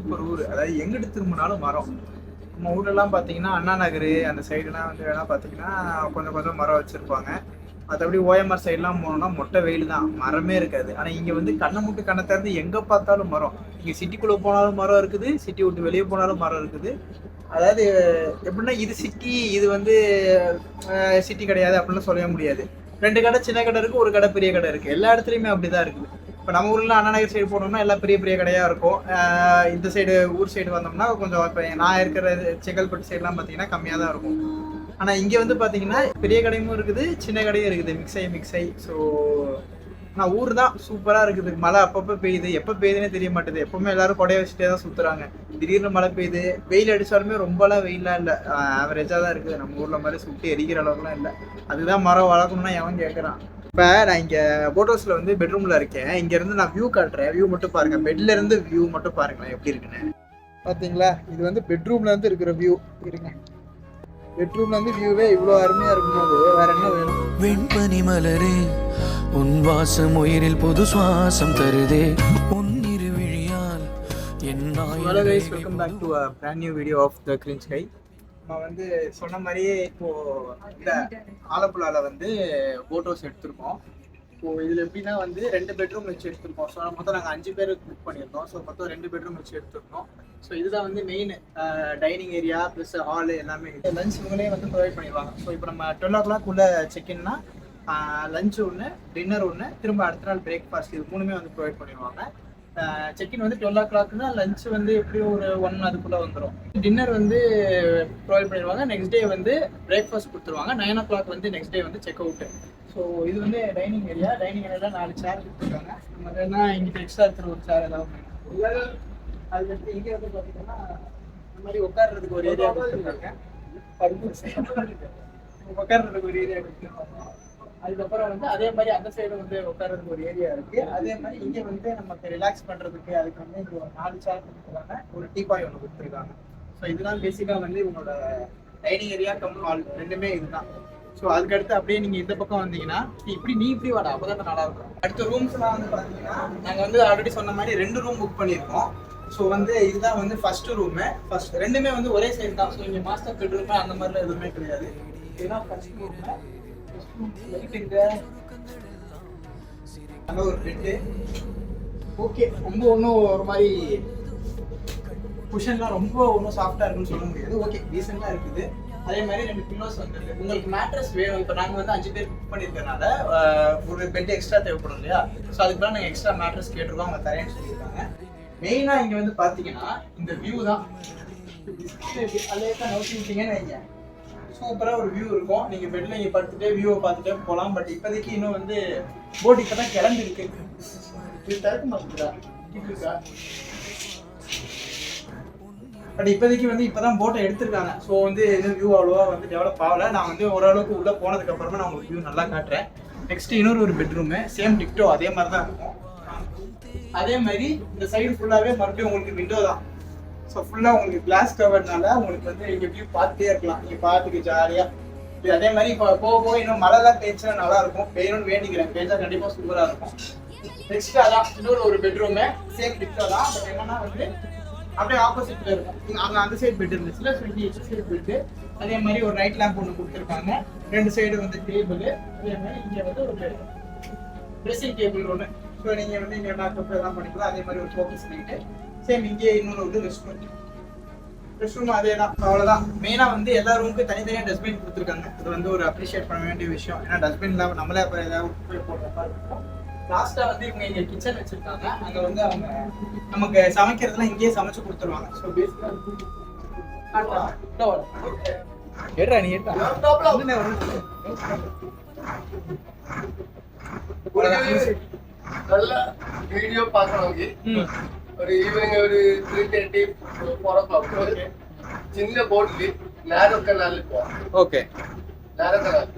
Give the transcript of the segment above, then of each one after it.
Super ஊர். அதாவது எங்கிட்டு திரும்பினாலும் மரம். நம்ம ஊர்லலாம் பார்த்தீங்கன்னா அண்ணா நகர் அந்த சைடுலாம் வந்து வேணா பார்த்தீங்கன்னா கொஞ்சம் கொஞ்சம் மரம் வச்சுருப்பாங்க. மற்றபடி ஓஎம்ஆர் சைட்லாம் போனோம்னா மொட்டை வெயில் தான், மரமே இருக்காது. ஆனால் இங்கே வந்து கண்ணை மூட்டு கண்ணை திறந்து எங்கே பார்த்தாலும் மரம். இங்கே சிட்டிக்குள்ளே போனாலும் மரம் இருக்குது, சிட்டி விட்டு வெளியே போனாலும் மரம் இருக்குது. அதாவது எப்படின்னா இது சிட்டி, இது வந்து சிட்டி கிடையாது அப்படின்னு சொல்லவே முடியாது. 2 கடை சின்ன கடை இருக்குது, ஒரு கடை பெரிய கடை இருக்குது. எல்லா இடத்துலையுமே அப்படி தான் இருக்குது. இப்போ நம்ம ஊரில் அண்ணா நகர் சைடு போனோம்னா எல்லாம் பெரிய பெரிய கடையாக இருக்கும். இந்த சைடு ஊர் சைடு வந்தோம்னா கொஞ்சம் இப்போ நான் இருக்கிற செங்கல்பட்டு சைட்லாம் பார்த்தீங்கன்னா கம்மியாக தான் இருக்கும். ஆனால் இங்கே வந்து பார்த்தீங்கன்னா பெரிய கடையும் இருக்குது, சின்ன கடையும் இருக்குது, மிக்ஸை. ஸோ ஆனால் ஊர் தான் சூப்பராக இருக்குது. மழை அப்பப்போ பெய்யுது, எப்போ பெய்யுதுன்னே தெரிய மாட்டேது. எப்போவுமே எல்லாரும் கொடையை வச்சுட்டே தான் சுற்றுறாங்க. திடீர்னு மழை பெய்யுது, வெயில் அடித்தாலுமே ரொம்பலாம் வெயிலாம் இல்லை, ஆவரேஜாக தான் இருக்குது. நம்ம ஊரில் மாதிரி சுற்றி எரிக்கிற அளவுக்குலாம் இல்லை. அதுதான் மரம் வளர்க்கணும்னா எவன் கேட்குறான். இப்போ நான் இங்கே போட் ஹவுஸில் வந்து பெட்ரூமில் இருக்கேன். இங்கேருந்து நான் வியூ காட்டுறேன், வியூ மட்டும் பாருங்கள். பெட்லேருந்து வியூ மட்டும் பாருங்களேன் எப்படி இருக்குன்னு. பார்த்தீங்களா, இது வந்து பெட்ரூம்லேருந்து இருக்கிற வியூ. இருங்க, பெட்ரூம்லேருந்து வியூவே இவ்வளோ அருமையாக இருக்கும்போது வேற என்ன வேணும்? வெண்பனி மலரே உன் வாசம் உயிரில் பொது சுவாசம் தருதே உன் இருவிழியால் Hello guys, welcome back to a brand new video of the Green Sky. நம்ம வந்து சொன்ன மாதிரியே இப்போது இந்த ஆலப்புழாவில் வந்து போட் ஹவுஸ் எடுத்திருக்கோம். ஸோ இதில் எப்படின்னா வந்து 2 பெட்ரூம் வச்சு எடுத்திருக்கோம். ஸோ மொத்தம் நாங்கள் 5 பேர் புக் பண்ணியிருந்தோம். ஸோ மொத்தம் 2 பெட்ரூம் வச்சு எடுத்திருக்கோம். ஸோ இதுதான் வந்து main dining area plus hall எல்லாமே. லஞ்ச் இவங்களே வந்து ப்ரொவைட் பண்ணிடுவாங்க. ஸோ இப்போ நம்ம 12 o'clock உள்ள செக்இன்னா லஞ்ச் ஒன்று, டின்னர் ஒன்று, திரும்ப அடுத்த நாள் பிரேக்ஃபாஸ்ட், இது 3மே வந்து ப்ரொவைட் பண்ணிடுவாங்க. செக்இன் வந்து 12 o'clockனா லஞ்ச் வந்து எப்படியும் ஒரு 1 அதுக்குள்ளே வந்துடும். டின்னர் வந்து ப்ரொவைட் பண்ணிடுவாங்க. நெக்ஸ்ட் டே வந்து பிரேக்ஃபாஸ்ட் கொடுத்துருவாங்க. 9 o'clock வந்து நெக்ஸ்ட் டே வந்து செக் அவுட்டு. ஸோ இது வந்து டைனிங் ஏரியா. டைனிங் ஏரியாவில் 4 சேர் கொடுத்துருக்காங்க. நம்ம எதுனா இங்கிட்ட எக்ஸ்ட்ரா இருக்கிற ஒரு சேர் ஏதாவது அதுக்கடுத்து இங்கே வந்து பார்த்தீங்கன்னா இந்த மாதிரி உட்கார்றதுக்கு ஒரு ஏரியா கொடுத்துருக்காங்க. உட்கார்றதுக்கு ஒரு ஏரியா கொடுத்துருக்காங்க. அதுக்கப்புறம் வந்து அதே மாதிரி அந்த சைடு வந்து உட்கார்றதுக்கு ஒரு ஏரியா இருக்குது. அதே மாதிரி இங்கே வந்து நமக்கு ரிலாக்ஸ் பண்ணுறதுக்கு அதுக்கு வந்து இங்கே ஒரு 4 சேர் கொடுத்துருக்காங்க, ஒரு டீபாய் ஒன்று கொடுத்துருக்காங்க. ஸோ இதுதான் பேசிக்காக வந்து இவங்களோட டைனிங் ஏரியா கம் ஹால் ரெண்டுமே இதுதான். ஸோ அதுக்கடுத்து அப்படியே நீங்கள் இந்த பக்கம் வந்தீங்கன்னா இப்படி வாடா, அப்போ தான் நல்லா இருக்கும். அடுத்த ரூம்ஸ்லாம் வந்து பார்த்தீங்கன்னா நாங்கள் வந்து ஆல்ரெடி சொன்ன மாதிரி 2 ரூம் புக் பண்ணியிருக்கோம். ஸோ வந்து இதுதான் வந்து ஃபர்ஸ்ட் ரூமு. ரெண்டுமே வந்து ஒரே சைஸ் தான். ஸோ இங்கே மாஸ்டர் பெட்ரூமே அந்த மாதிரிலாம் எதுவுமே கிடையாது. இதுதான் ஃபர்ஸ்ட் ரூமு. நல்ல ஒரு பெட்டு. ஓகே, ரொம்ப ஒன்றும் ஒரு மாதிரி குஷன்லாம் ரொம்ப ஒன்றும் சாஃப்டாக இருக்குன்னு சொல்ல முடியாது. ஓகே, டீசெண்டாக இருக்குது. அதே மாதிரி 2 பில்லோஸ் வந்துருக்கு. உங்களுக்கு மேட்ரஸ் வேணும். இப்போ நாங்கள் வந்து 5 பேர் புக் பண்ணியிருக்கனால ஒரு பெட் எக்ஸ்ட்ரா தேவைப்படும் இல்லையா? ஸோ அதுக்குலாம் நாங்கள் எக்ஸ்ட்ரா மேட்ரஸ் கேட்டிருக்கோம், அவங்க தரேன்னு சொல்லியிருக்காங்க. மெயினாக இங்கே வந்து பார்த்தீங்கன்னா இந்த வியூ தான். அதே தான் நோக்கி விட்டீங்கன்னு வைங்க, சூப்பராக ஒரு வியூ இருக்கும். நீங்கள் பெட்டில் இங்கே படுத்துட்டு வியூவை பார்த்துட்டே போகலாம். பட் இப்போதைக்கு இன்னும் வந்து போட் இப்போ தான் கிளம்பிருக்கு. இது திறக்க மாட்டேங்குதா? இருக்கா? பட் இப்போதைக்கு வந்து இப்போ தான் போட்டை எடுத்திருக்காங்க. ஸோ வந்து இன்னும் வியூ அவ்வளோவா வந்து டெவலப் ஆகலை. நான் வந்து ஓரளவுக்கு உள்ளே போனதுக்கப்புறமா நான் உங்களுக்கு வியூ நல்லா காட்டுறேன். நெக்ஸ்ட் இன்னொரு ஒரு பெட்ரூமு, சேம் டிக்டோ அதே மாதிரி தான் இருக்கும். அதே மாதிரி இந்த சைடு ஃபுல்லாகவே மறுபடியும் உங்களுக்கு விண்டோ தான். ஸோ ஃபுல்லாக உங்களுக்கு கிளாஸ் கவர்னால உங்களுக்கு வந்து இங்கே வியூ பார்த்துட்டே இருக்கலாம். நீங்கள் பார்த்துக்கு ஜாலியாக. அதே மாதிரி இப்போ போக இன்னும் மழைலாம் பெய்ச்சுன்னா நல்லாயிருக்கும். பெய்யணும்னு வேண்டிக்கிறேன், பெய்ச்சா கண்டிப்பாக சூப்பராக இருக்கும். நெக்ஸ்ட் அதான் இன்னொரு ஒரு பெட்ரூமு, சேம் டிக்டோ தான். பட் என்னன்னா வந்து அப்படியே ஆப்போசிட்டில் இருக்கும். அங்கே அந்த சைடு பெட் இருந்துச்சுல, ஸோ இங்கே இந்த சைடு பெட்டு. அதே மாதிரி ஒரு ரைட் லேம்ப் ஒன்று கொடுத்துருக்காங்க. 2 சைடு வந்து டேபிள். அதே மாதிரி இங்கே வந்து ஒரு ட்ரெஸ்ஸிங் டேபிள் ஒன்று. ஸோ நீங்கள் வந்து இங்கே மேக்கப் எல்லாம் பண்ணிக்கலாம். அதே மாதிரி ஒரு ஃபோக்கஸ் லைட்டு. சேம் இங்கே இன்னொன்று வந்து ரெஸ்ட் ரூம் அதே தான். அவ்வளோதான். மெயினாக வந்து எல்லா ரூமுக்கும் தனித்தனியாக டஸ்ட்பின் கொடுத்துருக்காங்க. அது வந்து ஒரு அப்ரிஷியேட் பண்ண வேண்டிய விஷயம். ஏன்னா டஸ்ட்பின் இல்லாமல் நம்மளே அப்புறம் ஏதாவது போய் போடுற மாதிரி இருக்கும். லாஸ்ட்டாக வந்து இவங்க இங்கே கிச்சன் வச்சுருக்காங்க. அங்கே வந்து அவங்க நமக்கு சமைக்கிறதுலாம் இங்கேயே சமைச்சு கொடுத்துருவாங்க. ஸோ பேசிக்காக ஏடா நீ ஏட்டா நல்ல வீடியோ பார்க்கறவங்க ஒரு ஈவினிங் ஒரு 3:30 4 o'clock சின்ன போட்லி நேரோ கனால் போவோம். ஓகே, நேரோ கனால்.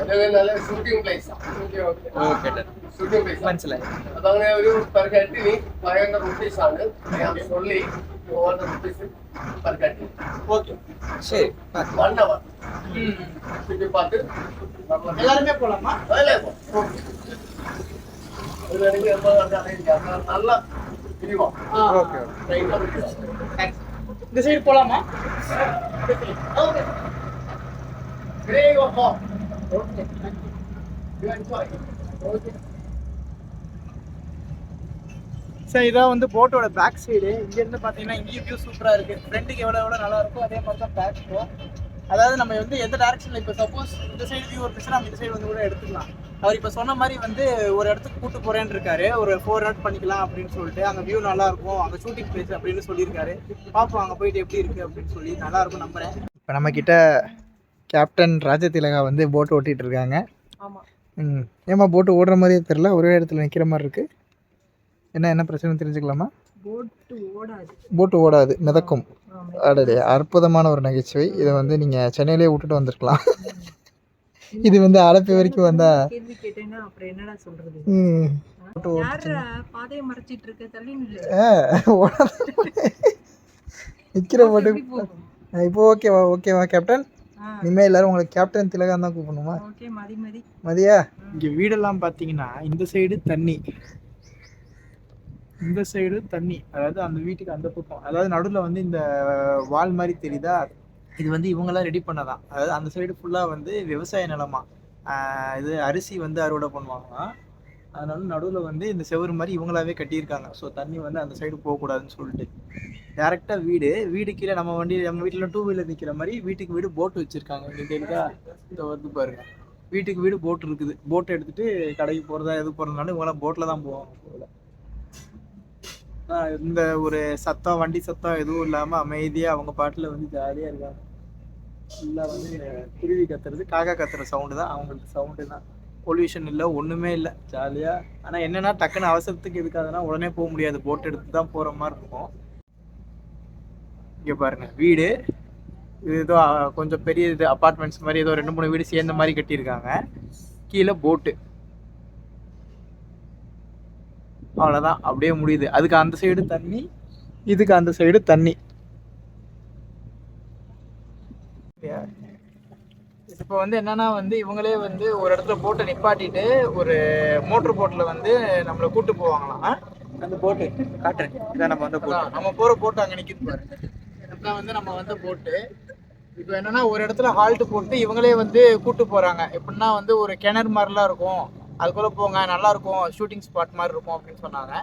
அது நல்ல ஷூட்டிംగ్ ప్లేస్. ఓకే ഷൂട്ടിംഗ് ప్లేస్ മനസ്സിലായി. അതങ്ങനെ ഒരു പെർ ഹെഡിന് 500 rupees ആണ്. ഞാൻ சொல்லி 400 rupees per head. ஓகே சரி, 1 hour சுத்தி பார்த்து எல்லாருமே போலாமா? ஓகே. ஒரு வரைக்கும் நல்லா இதுவா ஓகே ரைட் ஓகே தேங்க்ஸ். இந்த சைடு போலாமா? Okay grey okay okay you enjoy okay. Sir இதான் வந்து போட்டோட பேக் சைடு. இங்கேருந்து பார்த்தீங்கன்னா இங்கேயும் வியூ சூப்பராக இருக்குது. ஃப்ரண்ட்டுக்கு எவ்வளோ நல்லா இருக்கும் அதே மாதிரி தான் பேக்கும். அதாவது நம்ம வந்து எந்த டேரக்ஷனில் இப்போ சப்போஸ் இந்த சைடு வியூ இருந்துச்சுன்னா நம்ம இந்த சைடு வந்து கூட எடுத்துக்கலாம். அவர் இப்போ சொன்ன மாதிரி வந்து ஒரு இடத்துக்கு கூட்டு போகிறேன்னு இருக்காரு. ஒரு 4 நாட் பண்ணிக்கலாம் அப்படின்னு சொல்லிட்டு அங்கே வியூ நல்லாயிருக்கும், அங்கே ஷூட்டிங் பிளேஸ் அப்படின்னு சொல்லியிருக்காரு. பார்ப்போம் அங்கே போயிட்டு எப்படி இருக்குது அப்படின்னு சொல்லி. நல்லாயிருக்கும் நம்புகிறேன். இப்போ நம்மக்கிட்ட கேப்டன் ராஜதிலகா வந்து போட்டு ஓட்டிகிட்டு இருக்காங்க. ஆமாம். ஏமா போட்டு ஓடுற மாதிரியே தெரில, ஒரே இடத்துல நிற்கிற மாதிரி இருக்குது. என்ன பிரச்சனை தெரிஞ்சுக்கலாமா? போட்டு ஓடாது, மிதக்கும். அடடே, அற்புதமான ஒரு நகைச்சுவை. இதை வந்து நீங்கள் சென்னையிலே விட்டுட்டு வந்திருக்கலாம். இது வந்து அலப்பி வரைக்கும் வந்தா கேள்வி கேட்டேன்னா அப்புறம் என்னடா சொல்றது? போட்டு யாரா பாதையை மறைச்சிட்டு இருக்க? தள்ளி நில்லு. நிற்கிற போட்டு எப்படி போகும்? இப்போ ஓகேவா கேப்டன்? இனிமேல் எல்லாரும் உங்களுக்கு கேப்டன் திலகான் தான் கூப்பிடணுமா? ஓகே, மதி மதியா. இங்கே வீடெல்லாம் பார்த்தீங்கன்னா இந்த சைடு தண்ணி, இந்த சைடு தண்ணி, அதாவது அந்த வீட்டுக்கு அந்த பக்கம், அதாவது நடுவில் வந்து இந்த வால் மாதிரி தெரியுதா, இது வந்து இவங்கெல்லாம் ரெடி பண்ணதான். அதாவது அந்த சைடு ஃபுல்லாக வந்து விவசாய நிலமா, இது அரிசி வந்து அறுவடை பண்ணுவாங்களாம். அதனால நடுவில் வந்து இந்த செவரு மாதிரி இவங்களாவே கட்டியிருக்காங்க. ஸோ தண்ணி வந்து அந்த சைடு போகக்கூடாதுன்னு சொல்லிட்டு டேரெக்டாக வீடு கீழே நம்ம வீட்டில் 2 வீலர் நிற்கிற மாதிரி வீட்டுக்கு வீடு போட்டு வச்சுருக்காங்க. இங்கே தெரியுதா, இந்த வந்து பாருங்க, வீட்டுக்கு வீடு போட் இருக்குது. போட்டை எடுத்துகிட்டு கடைக்கு போகிறதா எது போகிறதுனாலும் இவங்களாம் போட்டில் தான் போவாங்க போல. இந்த ஒரு சத்தம், வண்டி சத்தம் எதுவும் இல்லாமல் அமைதியாக அவங்க பாட்டில் வந்து ஜாலியாக இருக்காங்க. ஃபுல்லாக வந்து குருவி கத்துறது, காக்கா கத்துற சவுண்டு தான் அவங்களுக்கு சவுண்டு தான். பொல்யூஷன் இல்லை, ஒன்றுமே இல்லை, ஜாலியாக. ஆனால் என்னென்னா டக்குன்னு அவசரத்துக்கு இருக்காதுன்னா உடனே போக முடியாது, போட் எடுத்து தான் போகிற மாதிரி இருக்கும். இங்கே பாருங்கள் வீடு, இது ஏதோ கொஞ்சம் பெரிய இது அப்பார்ட்மெண்ட்ஸ் மாதிரி ஏதோ 2-3 வீடு சேர்ந்த மாதிரி கட்டியிருக்காங்க. கீழே போட்டு, அவ்வளோதான், அப்படியே முடியுது. அதுக்கு அந்த சைடு தண்ணி, இதுக்கு அந்த சைடு தண்ணி. இப்போ வந்து என்னன்னா வந்து இவங்களே வந்து ஒரு இடத்துல போட்டை நிப்பாட்டிட்டு ஒரு மோட்டர் போட்டில் வந்து நம்மளை கூட்டு போவாங்களாம். அந்த போட்டு காட்டுறேன், இதான் நம்ம வந்து போட்டு, நம்ம போகிற போட்டு அங்கே நிற்கிது பாருங்க. இதுதான் வந்து நம்ம வந்து போட்டு. இப்போ என்னன்னா ஒரு இடத்துல ஹால்ட்டு போட்டு இவங்களே வந்து கூட்டு போகிறாங்க. எப்படின்னா வந்து ஒரு கிணறு மாதிரிலாம் இருக்கும், அதுக்குள்ளே போங்க, நல்லாயிருக்கும், ஷூட்டிங் ஸ்பாட் மாதிரி இருக்கும் அப்படின்னு சொன்னாங்க.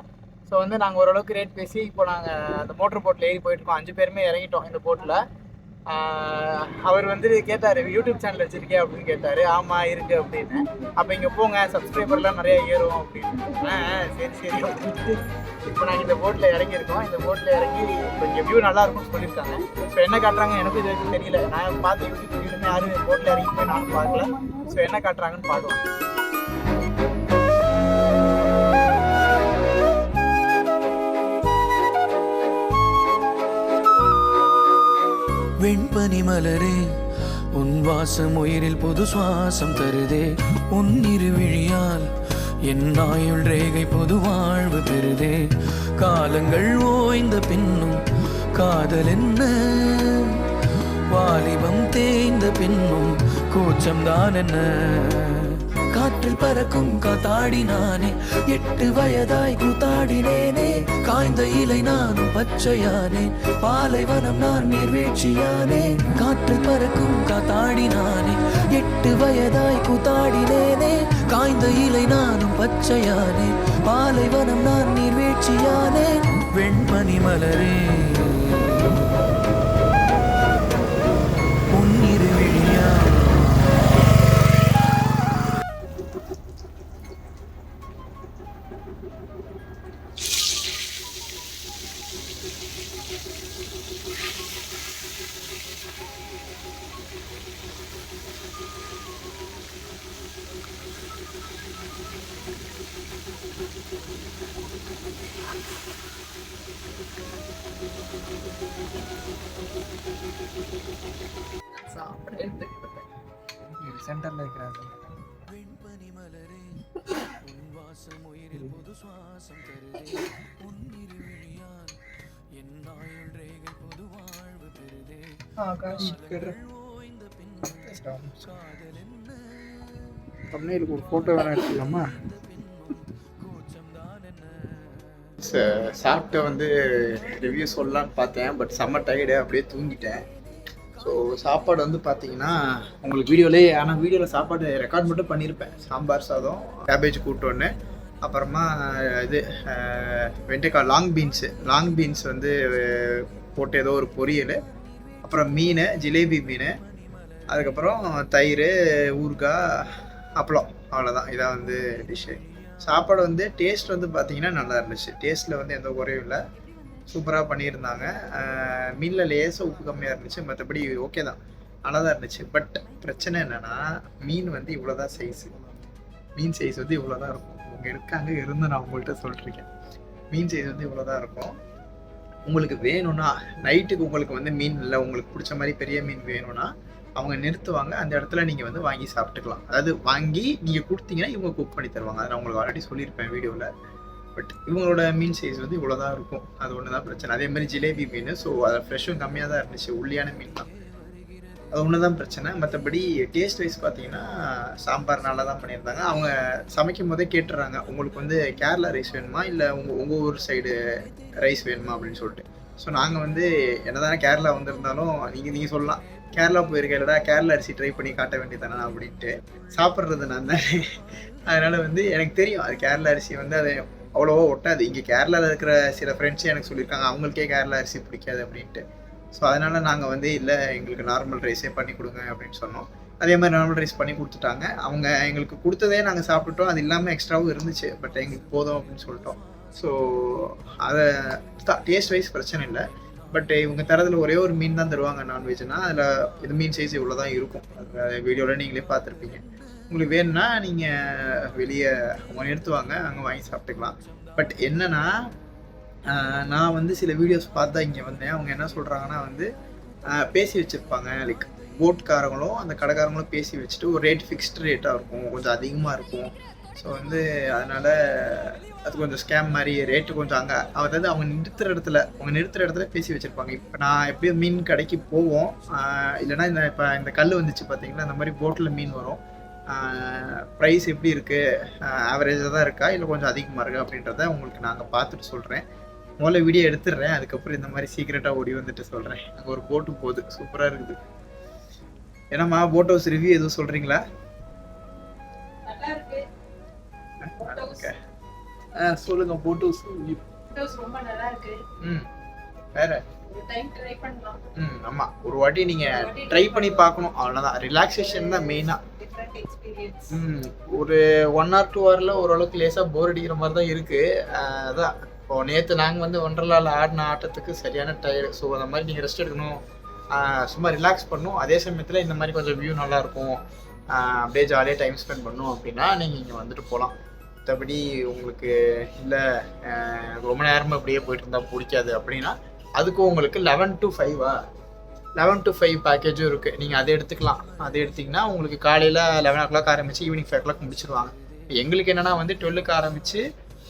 ஸோ வந்து நாங்கள் ஓரளவுக்கு ரேட் பேசி இப்போ நாங்கள் அந்த மோட்டர் போட்டில் ஏறி போயிட்டுருக்கோம். 5 பேருமே இறங்கிட்டோம் இந்த போட்டில். அவர் வந்து கேட்டார், யூடியூப் சேனல் வச்சுருக்கே அப்படின்னு கேட்டார். ஆமாம் இருக்குது அப்படின்னு. அப்போ இங்கே போங்க, சப்ஸ்கிரைபர்லாம் நிறைய ஏறும் அப்படின்னு. சரி அப்படின்ட்டு இப்போ நாங்கள் இந்த போட்டில் இறங்கியிருக்கோம். இந்த போட்டில் இறங்கி இப்போ இங்கே வியூ நல்லாயிருக்கும்னு சொல்லியிருக்காங்க. ஸோ என்ன காட்டுறாங்க எனக்கும் இது வரைக்கும் தெரியல. நான் பார்த்து யூடியூப் வீடியோமே யாரும் போட்டில் இறங்கி போய் நானும் பார்க்கல. ஸோ என்ன காட்டுறாங்கன்னு பார்க்கலாம். வெண்பனி மலரே, உன் வாசம் உயிரில் புது சுவாசம் தருதே. உன் இருவிழியால் என் ஆயுள் ரேகை புது வாழ்வு பெறுதே. காலங்கள் ஓய்ந்த பின்னும் காதல் என்ன, வாலிபம் தேய்ந்த பின்னும் கூச்சம்தான் என்ன. காற்றில் பறக்கும் காத்தாடி நானே, 8 வயதாய் கூத்தாடினேனே. காய்ந்த இலை நானும் பச்சையானேன், பாலைவனம் நான் நீர்வீழ்ச்சியானேன். காற்றில் பறக்கும் காத்தாடி நானே, 8 வயதாய் கூத்தாடினேனே. காய்ந்த இலை நானும் பச்சையானேன், பாலைவனம் நான் நீர்வீழ்ச்சியானேன். வெண்பனி மலரே, உன் இருவிழியா. சென்டரில் இருக்கிறாங்க. வெண்பனி மலரே, உன் வாசம் உயிரில் புது சுவாசம் தருதே. உன் இருவிழியால் என் ஆயுள் ரேகை புது வாழ்வு பெறுதே. ஓய்ந்த பின்னும் காதல் என்ன, தமிழுக்கு ஒரு ஃபோட்டோ வேணா எடுத்துக்கலாமா? கூச்சம்தான் என்ன. சாப்பிட்ட வந்து ரிவ்யூ சொல்லலான்னு பார்த்தேன், பட் செம்ம டயர்டு, அப்படியே தூங்கிட்டேன். ஸோ சாப்பாடு வந்து பார்த்தீங்கன்னா உங்களுக்கு வீடியோலேயே, ஆனால் வீடியோவில் சாப்பாடு ரெக்கார்ட் மட்டும் பண்ணியிருப்பேன். சாம்பார் சாதம், கேபேஜ் கூட்டு ஒன்று, அப்புறமா இது வெண்டைக்காய் லாங் பீன்ஸ் வந்து போட்டு ஏதோ ஒரு பொரியல், அப்புறம் மீன், ஜிலேபி மீன், அதுக்கப்புறம் தயிர், ஊறுகாய், அப்பளம், அவ்வளோதான். இதான் வந்து டிஷ்ஷு. சாப்பாடு வந்து டேஸ்ட் வந்து பார்த்தீங்கன்னா நல்லா இருந்துச்சு. டேஸ்ட்டில் வந்து எந்த குறையும் இல்லை, சூப்பராக பண்ணியிருந்தாங்க. மீனில் லேசாக உப்பு கம்மியாக இருந்துச்சு, மற்றபடி ஓகே தான், நல்லா தான் இருந்துச்சு. பட் பிரச்சனை என்னென்னா மீன் வந்து இவ்வளோ தான் சைஸு. மீன் சைஸ் வந்து இவ்வளோ தான் இருக்கும். அவங்க இருக்காங்க இருந்து நான் உங்கள்கிட்ட சொல்லிட்டுருக்கேன். மீன் சைஸ் வந்து இவ்வளோ தான் இருக்கும். உங்களுக்கு வேணும்னா நைட்டுக்கு உங்களுக்கு வந்து மீன் இல்லை, உங்களுக்கு பிடிச்ச மாதிரி பெரிய மீன் வேணும்னா அவங்க நிறுத்துவாங்க, அந்த இடத்துல நீங்கள் வந்து வாங்கி சாப்பிட்டுக்கலாம். அதாவது வாங்கி நீங்கள் கொடுத்தீங்கன்னா இவங்க குக் பண்ணி தருவாங்க. அதை நான் உங்களுக்கு ஆல்ரெடி சொல்லியிருப்பேன் வீடியோவில். பட் இவங்களோட மீன் சைஸ் வந்து இவ்வளோ தான் இருக்கும். அது ஒன்று தான் பிரச்சனை. அதே மாதிரி ஜிலேபி மீன், ஸோ அது ஃப்ரெஷ்ஷும் கம்மியாக தான் இருந்துச்சு, உள்ளியான மீன் தான். அது ஒன்று தான் பிரச்சனை. மற்றபடி டேஸ்ட் வைஸ் பார்த்தீங்கன்னா சாம்பார் நல்லா தான் பண்ணியிருந்தாங்க. அவங்க சமைக்கும் போதே கேட்டுறாங்க, உங்களுக்கு வந்து கேரளா ரைஸ் வேணுமா இல்லை உங்கள் ஊர் சைடு ரைஸ் வேணுமா அப்படின்னு சொல்லிட்டு. ஸோ நாங்கள் வந்து என்ன தானே கேரளா வந்திருந்தாலும் நீங்கள் சொல்லலாம், கேரளா போயிருக்கேன்டா, கேரளா அரிசி ட்ரை பண்ணி காட்ட வேண்டியதானே அப்படின்ட்டு. சாப்பிட்றது நான் தான். அதனால் வந்து எனக்கு தெரியும் அது கேரளா அரிசி வந்து அது அவ்வளோவா ஒட்டாது. இங்கே கேரளாவில் இருக்கிற சில ஃப்ரெண்ட்ஸே எனக்கு சொல்லியிருக்காங்க அவங்களுக்கே கேரளா அரிசி பிடிக்காது அப்படின்ட்டு. ஸோ அதனால் நாங்கள் வந்து இல்லை எங்களுக்கு நார்மல் ரைஸே பண்ணி கொடுங்க அப்படின்னு சொன்னோம். அதே மாதிரி நார்மல் ரைஸ் பண்ணி கொடுத்துட்டாங்க. அவங்க எங்களுக்கு கொடுத்ததே நாங்கள் சாப்பிட்டுட்டோம், அது இல்லாமல் எக்ஸ்ட்ராவும் இருந்துச்சு, பட் எங்களுக்கு போதும் அப்படின்னு சொல்லிட்டோம். ஸோ அதை டேஸ்ட் வைஸ் பிரச்சனை இல்லை. பட் இவங்க தரத்தில் ஒரே ஒரு மீன் தான் தருவாங்க நான்வெஜ்னால், அதில் இது மீன் சைஸ் இவ்வளோ தான் இருக்கும். அது வீடியோவில் நீங்களே பார்த்துருப்பீங்க. உங்களுக்கு வேணும்னா நீங்கள் வெளியே அவங்க நிறுத்துவாங்க, அங்கே வாங்கி சாப்பிட்டுக்கலாம். பட் என்னென்னா நான் வந்து சில வீடியோஸ் பார்த்தா இங்கே வந்தேன். அவங்க என்ன சொல்கிறாங்கன்னா வந்து பேசி வச்சுருப்பாங்க, லைக் போட்காரங்களும் அந்த கடைக்காரங்களும் பேசி வச்சுட்டு ஒரு ரேட் ஃபிக்ஸ்டு ரேட்டாக இருக்கும், கொஞ்சம் அதிகமாக இருக்கும். ஸோ வந்து அதனால் அது கொஞ்சம் ஸ்கேம் மாதிரி, ரேட்டு கொஞ்சம் அங்கே அதாவது அவங்க நிறுத்துகிற இடத்துல பேசி வச்சுருப்பாங்க. இப்போ நான் எப்படியும் மீன் கடைக்கு போவோம், இல்லைனா இந்த கல் வந்துச்சு பார்த்தீங்கன்னா, அந்த மாதிரி போட்டில் மீன் வரும். ப்ரைஸ் எப்படி இருக்குது, ஆவரேஜாக தான் இருக்கா இல்லை கொஞ்சம் அதிகமாக இருக்கா அப்படின்றத உங்களுக்கு நாங்கள் பார்த்துட்டு சொல்கிறேன். முதல்ல வீடியோ எடுத்துடுறேன், அதுக்கப்புறம் இந்த மாதிரி சீக்கிரட்டாக ஓடி வந்துட்டு சொல்கிறேன். அங்கே ஒரு போட்டு போகுது, சூப்பராக இருக்குது. ஏன்னாம்மா போட் ஹவுஸ் ரிவ்யூ எதுவும் சொல்கிறீங்களா? சொல்லுங்க. போட் ஹவுஸ் ரொம்ப நல்லா இருக்கு. வேற டைம் ட்ரை பண்ணலாம். ஆமா, ஒரு வாட்டி நீங்க ட்ரை பண்ணி பார்க்கணும், அவ்வளவுதான். ரிலாக்ஸேஷன் தான் மெயினா. Different experience. ஒரு 1 or 2 hourல ஓரளவுக்கு லேசா போர் அடிக்கிற மாதிரி தான் இருக்கு. அதான் இப்போ நேற்று நாங்கள் வந்து ஒண்டர்லாவில் ஆடின ஆட்டத்துக்கு சரியான டயர்டு. ஸோ அந்த மாதிரி நீங்கள் ரெஸ்ட் எடுக்கணும், சும்மா ரிலாக்ஸ் பண்ணணும். அதே சமயத்தில் இந்த மாதிரி கொஞ்சம் வியூ நல்லாயிருக்கும், அப்படியே ஜாலியாக டைம் ஸ்பெண்ட் பண்ணணும் அப்படின்னா நீங்கள் இங்கே வந்துட்டு போகலாம். மற்றபடி உங்களுக்கு இல்லை ரொம்ப நேரமாக அப்படியே போயிட்டு இருந்தால் பிடிக்காது அப்படின்னா அதுக்கும் உங்களுக்கு 11 to 5 பேக்கேஜும் இருக்குது. நீங்கள் அதை எடுத்துக்கலாம். அதை எடுத்திங்கன்னா உங்களுக்கு காலையில் 11 o'clock ஆரம்பித்து ஈவினிங் 5 o'clock முடிச்சிடுவாங்க. எங்களுக்கு என்னென்னா வந்து 12க்கு ஆரம்பித்து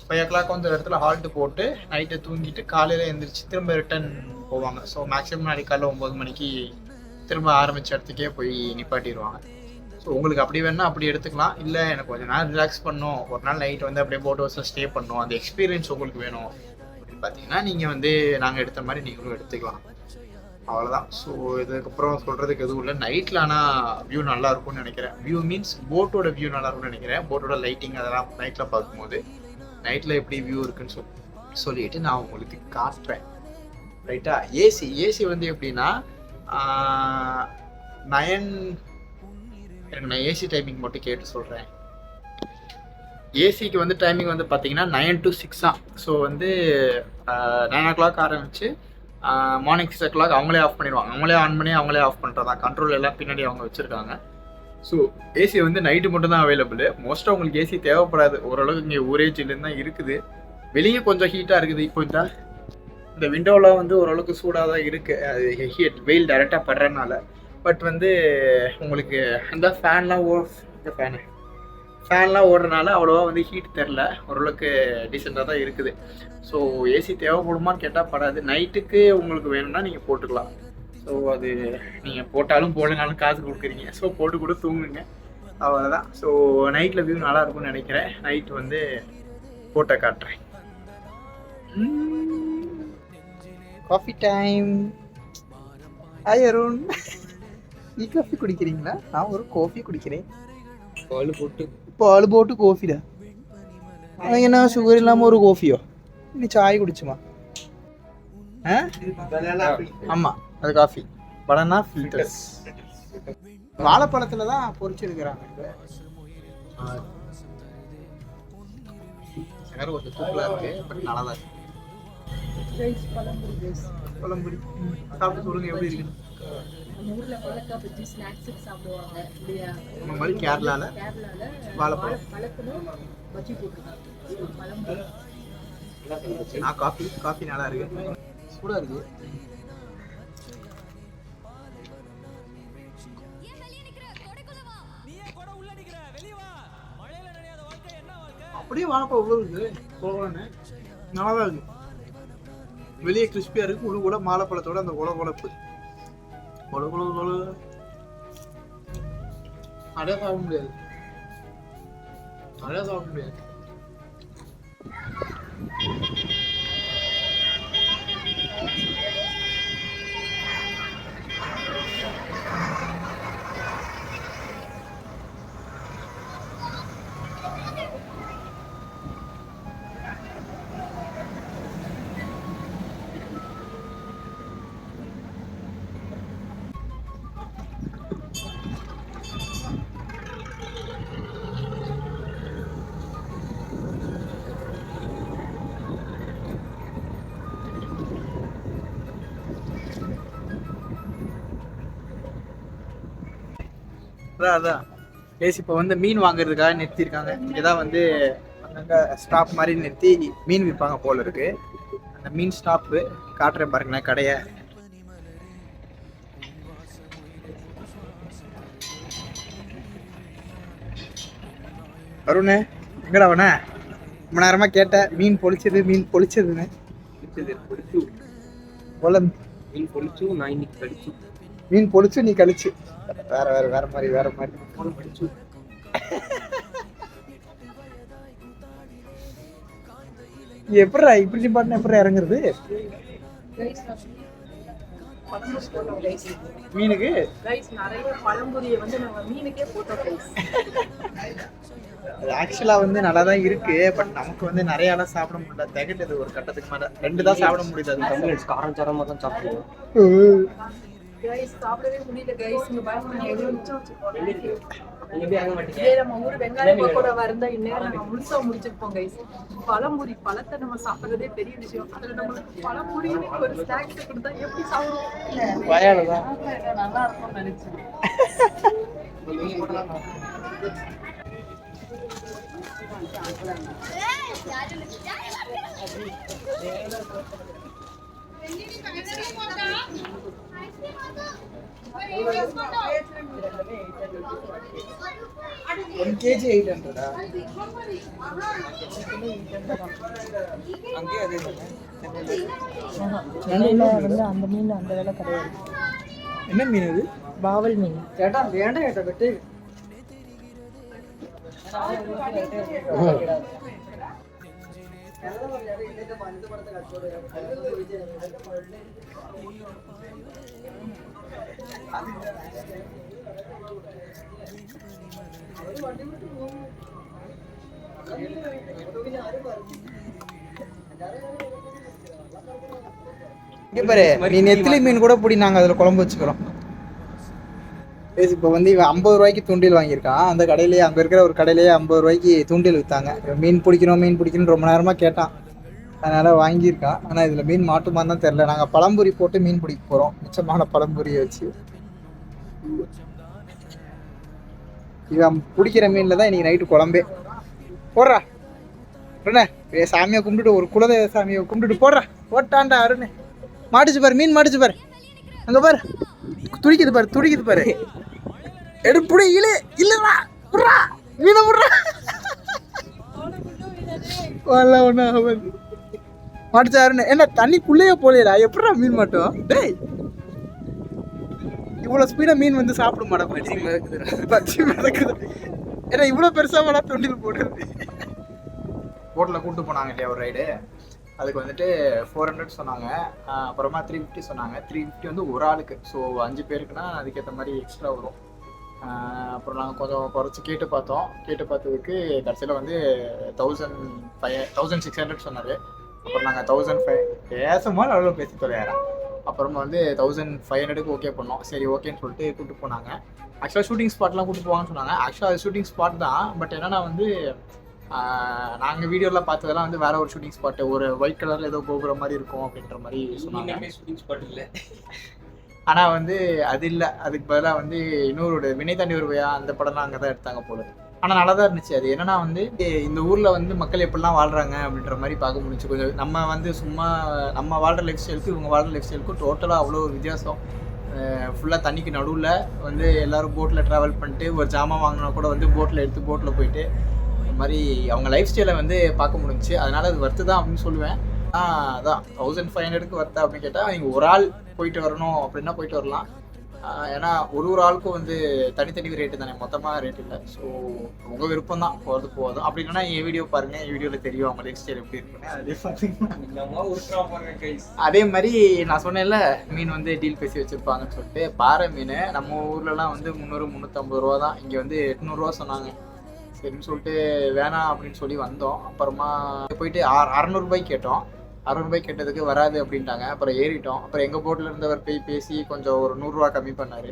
5 o'clock வந்து ஒரு இடத்துல ஹால்ட்டு போட்டு நைட்டு தூங்கிட்டு காலையில் எழுந்திரிச்சு திரும்ப ரிட்டன் போவாங்க. ஸோ மேக்ஸிமம் நாளைக்கு காலையில் 9 மணிக்கு திரும்ப ஆரம்பித்த இடத்துக்கே போய் நிப்பாட்டிடுவாங்க. ஸோ உங்களுக்கு அப்படி வேணால் அப்படி எடுத்துக்கலாம். இல்லை எனக்கு கொஞ்சம் நாள் ரிலாக்ஸ் பண்ணணும், ஒரு நாள் நைட் வந்து அப்படியே போட் ஹவுஸில் ஸ்டே பண்ணணும், அந்த எக்ஸ்பீரியன்ஸ் உங்களுக்கு வேணும் அப்படின்னு பார்த்தீங்கன்னா நீங்கள் வந்து நாங்கள் எடுத்த மாதிரி நீங்களும் எடுத்துக்கலாம். அவ்வளோதான். ஸோ இதுக்கப்புறம் சொல்கிறதுக்கு எதுவும் இல்லை. நைட்டில் ஆனால் வியூ நல்லா இருக்கும்னு நினைக்கிறேன். வியூ மீன்ஸ் போட்டோட வியூ நல்லா இருக்கும்னு நினைக்கிறேன். போட்டோட லைட்டிங் அதெல்லாம் நைட்டில் பார்க்கும்போது நைட்டில் எப்படி வியூ இருக்குன்னு சொல்லிட்டு நான் உங்களுக்கு காட்டுறேன். ரைட்டா? ஏசி வந்து எப்படின்னா 9 எனக்கு நான் ஏசி டைமிங் மட்டும் கேட்டு சொல்கிறேன். ஏசிக்கு வந்து டைமிங் வந்து பார்த்தீங்கன்னா 9 to 6 தான். ஸோ வந்து 9 o'clock ஆரம்பித்து மார்னிங் 6 o'clock அவங்களே ஆஃப் பண்ணிடுவாங்க. அவங்களே ஆன் பண்ணி அவங்களே ஆஃப் பண்ணுறதா, கண்ட்ரோல் எல்லாம் பின்னாடி அவங்க வச்சுருக்காங்க. ஸோ ஏசி வந்து நைட்டு மட்டும் தான் அவைலபிள். மோஸ்ட்டாக உங்களுக்கு ஏசி தேவைப்படாது. ஓரளவுக்கு இங்கே ஊரே ஜில்லுன்னு தான் இருக்குது. வெளியே கொஞ்சம் ஹீட்டாக இருக்குது. இப்போ இந்த விண்டோலாம் வந்து ஓரளவுக்கு சூடாக தான் இருக்குது, அது ஹீட் வெயில் டைரெக்டாக படுறதுனால. பட் வந்து உங்களுக்கு அந்த ஃபேன்லாம் ஓடுறதுனால அவ்வளோவா வந்து ஹீட் தெரில, ஓரளவுக்கு டீசெண்டாக தான் இருக்குது. ஸோ ஏசி தேவைப்படுமான்னு கேட்டால் படாது. நைட்டுக்கு உங்களுக்கு வேணும்னா நீங்கள் போட்டுக்கலாம். ஸோ அது நீங்கள் போட்டாலும் போடனாலும் காசு கொடுக்குறீங்க, ஸோ போட்டு கூட தூங்குங்க, அவ்வளோதான். ஸோ நைட்டில் வியூ நல்லா இருக்கும்னு நினைக்கிறேன். நைட் வந்து போட்டை காட்டுறேன். Coffee time. Hi Arun. Tea coffee குடிக்கிறீங்களா? நான் ஒரு காஃபி குடிக்கிறேன். பால் போட்டு காஃபிடா. அவன் என்ன சுகர் இல்லாமல் ஒரு காஃபியோ? நீ சாய் குடிச்சுமா? ஆமாம், அது காஃபி. Banana filters. வாழைப்பழத்தில் தான் பொரிச்சு எடுக்கிறாங்க. கொஞ்சம் தூக்கலாக இருக்கு, பட் நல்லா தான் இருக்கு. பழம்புரி சாப்பிட்டு சொல்லுங்க எப்படி இருக்குன்னு. நம்ம மாதிரி கேரளால வாழைப்பழம். நான் காஃபி நல்லா இருக்கு, சூடாக இருக்கு. அப்படியே வாழைப்பழம் உள்ள இருக்கு, போகலான்னு நல்லா தான் இருக்கு. வெளியே கிறிஸ்பியா இருக்கு, உள்ள கூட வாழைப்பழத்தோட அந்த உழப்பு அடையா சாப்பிட முடியாது. அதான் பேசி இப்போ வந்து மீன் வாங்குறதுக்காக நிறுத்தியிருக்காங்க. இதான் வந்து அங்கங்கே ஸ்டாப் மாதிரி நிறுத்தி மீன் விற்பாங்க போல இருக்கு. அந்த மீன் ஸ்டாப்பு காட்டுறேன் பாருங்களேன் கடையை. அருண் எங்கடா அவன ரொம்ப நேரமாக கேட்டேன். மீன் பொழிச்சதுன்னு மீன் பொழிச்சு நீ கழிச்சு வேற மாதிரி எப்படா இப்படி பாட்டு எப்படி இறங்குறது மீனுக்கு? ஆக்சுவலா வந்து நல்லா தான் இருக்கு, பட் நமக்கு வந்து நிறைய எல்லாம் சாப்பிட முடியல. திகட்டது ஒரு கட்டத்துக்கு மேல. 2 தான் சாப்பிட முடியுது. காரம் சாரமா தான் சாப்பிடுவோம். गाइस சாப்பிடவே முடியல गाइस. இங்க பாருங்க எவ்வளவு மிச்சம் வச்சிருக்கோம். நீங்க அங்க மாட்டீங்க. இதே நம்ம ஊர் வெங்காய பக்கோடா வரந்தா இன்னேரம் நம்ம முழுசா முடிச்சிருப்போம் गाइस. பழம்புரி பழத்தை நம்ம சாப்பிடுறதே பெரிய விஷயம். அதுல நமக்கு பழம்புரி ஒரு ஸ்நாக்ஸ் கொடுத்தா எப்படி சாப்பிடுவோம்? வயாலதான் நல்லா இருக்கும்னு நினைச்சேன். $1 kg 800. அங்கே அதே வந்து அந்த மீன் அந்த வேலை கிடையாது. என்ன மீன் இது? பாவல் மீன். ചേട്ടാ വേണ്ട ചേട്ടാ വെട്ട്. இங்க பாரு, நீ நெத்திலி மீன் கூட பிடி, நாங்க அதுல குழம்பு வச்சுக்கிறோம். இப்போ வந்து இவன் 50 ரூபாய்க்கு தூண்டில் வாங்கியிருக்கான். அந்த கடையிலேயே, அங்கே இருக்கிற ஒரு கடையிலேயே 50 ரூபாய்க்கு தூண்டில் விற்றாங்க. மீன் பிடிக்கணும்னு ரொம்ப நேரமாக கேட்டான், அதனால் வாங்கியிருக்கான். ஆனால் இதில் மீன் மாட்டுமான்னு தான் தெரில. நாங்கள் பழம்புரி போட்டு மீன் பிடிக்க போகிறோம், மிச்சமான பழம்புரியை வச்சு. இவன் பிடிக்கிற மீனில் தான் இன்றைக்கி நைட்டு குழம்பே. போடுறா அருணே, சாமியை கும்பிட்டுட்டு, ஒரு குலதெய்வ சாமியை கும்பிட்டுட்டு போடுறா. போட்டான்டா அருணே. மாட்டுச்சு பாரு, மீன் மாட்டுச்சு பாரு. அங்கே பாரு, துடிக்குது பாரு. எடுப்புடி இல்லடா, விட்றா மீனை விட்றா. ஒண்ணு மாட்டுச்சாருன்னு என்ன தண்ணிக்குள்ளேயே போலையடா, எப்படா மீன் மாட்டோம்? டேய், இவ்வளோ ஸ்பீடாக மீன் வந்து சாப்பிட மாட்டோம். பச்சி மிதக்குது. ஏன்னா இவ்வளோ பெருசாக வேணா தொண்டில் போடுறது. போட்டில் கூப்பிட்டு போனாங்க இல்லையா ஒரு ரைடு. அதுக்கு வந்துட்டு 400 சொன்னாங்க. அப்புறமா 350 சொன்னாங்க. 350 வந்து ஒரு ஆளுக்கு. ஸோ 5 பேருக்குன்னா அதுக்கேற்ற மாதிரி எக்ஸ்ட்ரா வரும். அப்புறம் நாங்கள் கொஞ்சம் குறைச்சி கேட்டு பார்த்தோம். கேட்டு பார்த்ததுக்கு கடைசியில் வந்து 1600 சொன்னார். அப்புறம் நாங்கள் 1500 பேசும்போது அவ்வளோ பேசி தொலையாரா. அப்புறமா வந்து 1500க்கு ஓகே பண்ணோம். சரி ஓகேன்னு சொல்லிட்டு கூப்பிட்டு போனாங்க. ஆக்சுவலாக ஷூட்டிங் ஸ்பாட்லாம் கூப்பிட்டு போவாங்கன்னு சொன்னாங்க. ஆக்சுவலாக அது ஷூட்டிங் ஸ்பாட் தான். பட் என்னன்னா வந்து நாங்கள் வீடியோவில் பார்த்ததெல்லாம் வந்து வேற ஒரு ஷூட்டிங் ஸ்பாட்டு, ஒரு ஒயிட் கலரில் ஏதோ கோபுரம் மாதிரி இருக்கும் அப்படின்ற மாதிரி சொன்னாங்க. ஷூட்டிங் ஸ்பாட் இல்லை. ஆனால் வந்து அது இல்லை. அதுக்கு பதிலாக வந்து இன்னொரு வினை தாண்டி வருவையா அந்த படம்லாம் அங்கே தான் எடுத்தாங்க போல. ஆனால் நல்லா தான் இருந்துச்சு. அது என்னன்னா வந்து இந்த ஊரில் வந்து மக்கள் எப்படிலாம் வாழ்கிறாங்க அப்படின்ற மாதிரி பார்க்க முடிஞ்சு. கொஞ்சம் நம்ம வந்து சும்மா நம்ம வாழ்கிற லைஃப் ஸ்டைலுக்கு இவங்க வாழ்கிற லைஃப் ஸ்டைலுக்கும் டோட்டலாக அவ்வளோ ஒரு வித்தியாசம். ஃபுல்லாக தண்ணிக்கு நடுவில் வந்து எல்லோரும் போட்டில் ட்ராவல் பண்ணிட்டு ஒரு ஜாமான் வாங்கினா கூட வந்து போட்டில் எடுத்து போட்டில் போயிட்டு இந்த மாதிரி அவங்க லைஃப் ஸ்டைலை வந்து பார்க்க முடிஞ்சிச்சு. அதனால் அது வர்த்து தான் அப்படின்னு சொல்லுவேன். அதான் 1500க்கு வர்த்தா அப்படின்னு கேட்டால் நீங்கள் ஒரு ஆள் போயிட்டு வரணும் அப்படின்னா போயிட்டு வரலாம். ஏன்னா ஒரு ஆளுக்கும் வந்து தனித்தனி ரேட்டு தானே, மொத்தமாக ரேட் இல்லை. ஸோ உங்கள் விருப்பம் தான் போகிறது போதும். அப்படி இல்லைன்னா என் வீடியோ பாருங்கள், என் வீடியோவில் தெரியும் அவங்க லைஃப் ஸ்டைல் எப்படி இருக்குன்னு. அதே பார்த்தீங்கன்னா அதே மாதிரி நான் சொன்னேன்ல மீன் வந்து டீல் பேசி வச்சுருப்பாங்கன்னு சொல்லிட்டு. பாறை மீன் நம்ம ஊர்லலாம் வந்து 300-350 ரூபா தான். இங்கே வந்து 800 ரூபா சொன்னாங்க. சரின்னு சொல்லிட்டு வேணாம் அப்படின்னு சொல்லி வந்தோம். அப்புறமா போயிட்டு 600 ரூபாய்க்கு கேட்டோம். 600 ரூபாய் கேட்டதுக்கு வராது அப்படின்ட்டாங்க. அப்புறம் ஏறிட்டோம். அப்புறம் எங்கள் போட்டில் இருந்தவர் போய் பேசி கொஞ்சம் ஒரு 100 ரூபா கம்மி பண்ணார்.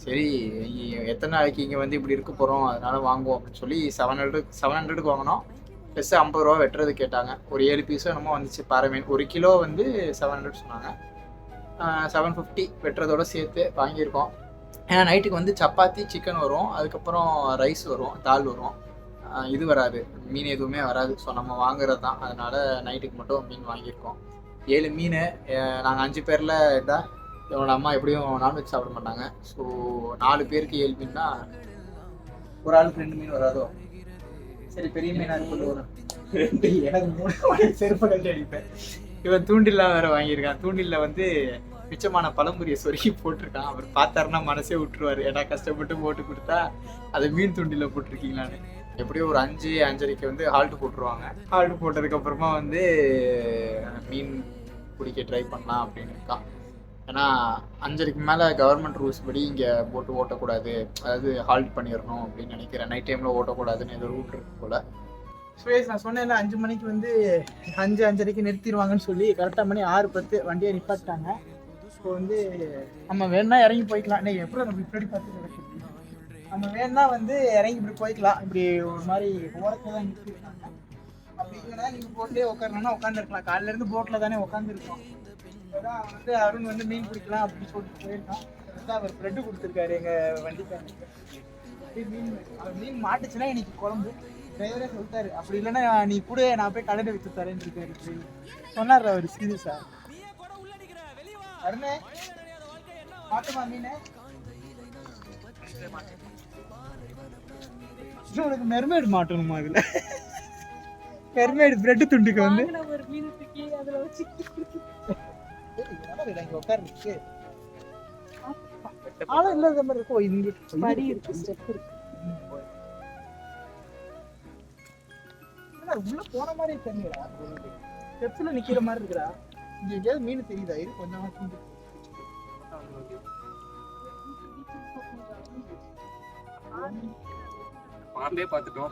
சரி எத்தனை நாளைக்கு இங்கே வந்து இப்படி இருக்க போகிறோம், அதனால வாங்குவோம் அப்படின்னு சொல்லி 700க்கு வாங்கினோம். ப்ளஸ் 50 ரூபா வெட்டுறது கேட்டாங்க. ஒரு 7 பீஸும் என்னமோ வந்துச்சு பாறை மீன். 1 கிலோ வந்து 700 சொன்னாங்க. 750 வெட்டுறதோட சேர்த்து வாங்கியிருக்கோம். ஏன்னா நைட்டுக்கு வந்து சப்பாத்தி சிக்கன் வரும், அதுக்கப்புறம் ரைஸ் வரும், தால் வரும். இது வராது, மீன் எதுவுமே வராது. ஸோ நம்ம வாங்குறது தான். அதனால் நைட்டுக்கு மட்டும் மீன் வாங்கியிருக்கோம். 7 மீன். நாங்கள் 5 பேரில் இருந்தால் என்னோட அம்மா எப்படியும் நான்வெஜ் சாப்பிட மாட்டாங்க. ஸோ 4 பேருக்கு 7 மீன்னா ஒரு ஆளுக்கு 2 மீன் வராதோ. சரி பெரிய மீனாக இருக்குது ஒரு 2, எனக்கு 3 செருப்பை கட்டி அடிப்பேன். இவன் தூண்டில்லாம் வேறு வாங்கியிருக்கான். தூண்டிலில் வந்து மிச்சமான பழம்புரியை சொருகி போட்டிருக்கான். அவர் பார்த்தாருன்னா மனசே விட்டுருவார். ஏன்னா கஷ்டப்பட்டு போட்டு கொடுத்தா அதை மீன் தூண்டிலில் போட்டிருக்கீங்களான்னு. எப்படியும் ஒரு 5-5:30க்கு வந்து ஹால்ட்டு போட்டுருவாங்க. ஹால்ட்டு போட்டதுக்கப்புறமா வந்து மீன் பிடிக்க ட்ரை பண்ணலாம் அப்படின்னு இருக்கான். ஏன்னா 5:30க்கு மேலே கவர்மெண்ட் ரூல்ஸ் படி இங்கே போட்டு ஓட்டக்கூடாது, அதாவது ஹால்ட் பண்ணிடணும் அப்படின்னு நினைக்கிறேன். நைட் டைமில் ஓட்டக்கூடாதுன்னு ஏதோ ரூட் இருக்கு போல். சுரேஷ் நான் சொன்னேன்ல 5 மணிக்கு வந்து 5-5:30க்கு நிறுத்திடுவாங்கன்னு சொல்லி கரெக்டாக மணி 6:10 வண்டியை நிப்பாட்டாங்க. இப்போ வந்து நம்ம வேணா இறங்கி போய்க்கலாம். இன்னைக்கு எப்படி நம்ம இப்படி பார்த்து நம்ம வேணா வந்து இறங்கி இப்படி போய்க்கலாம். இப்படி ஒரு மாதிரி ஓரத்தில் தான் நிறுத்திருக்காங்க. அப்படி இல்லைன்னா நீங்கள் போட்லேயே உட்காரணும்னா உட்காந்துருக்கலாம். காலையிலேருந்து போட்டில் தானே உட்காந்துருக்கோம். அதான் வந்து அருண் வந்து மீன் பிடிக்கலாம் அப்படின்னு சொல்லிட்டு போயிருக்கான். அதான் அவர் ப்ரெட்டு கொடுத்துருக்காரு எங்கள் வண்டிக்காரனுக்கு. மீன் மாட்டுச்சுன்னா இன்னைக்கு குழம்பு. டிரைவரே சொல்லிட்டாரு, அப்படி இல்லைன்னா நீ கூட நான் போய் கடையில் விற்று தரேன்னு இருக்காரு சொன்னார் அவர். சீரியஸா அருணே மாட்டுமா மீன்? உனக்கு மெர்மேடு மாட்டணுமா? அதுல மெர்மேடு பிரெட் துண்டுக்கு வந்து ஒரு மீன் தூக்கி அதுல வச்சு உட்கார்ந்துச்சு ஆளும் இல்லாத மாதிரி இருக்கும். இங்க படி இருக்கு, ஸ்டெப் இருக்கு. உள்ள போன மாதிரி தெரியலடா. ஸ்டெப்ஸ்ல நிக்கிற மாதிரி இருக்குடா. இங்க எங்கேயாவது மீன் தெரியுதா? இது கொஞ்சமா தூண்டு. பாம்பே பார்த்துட்டோம்.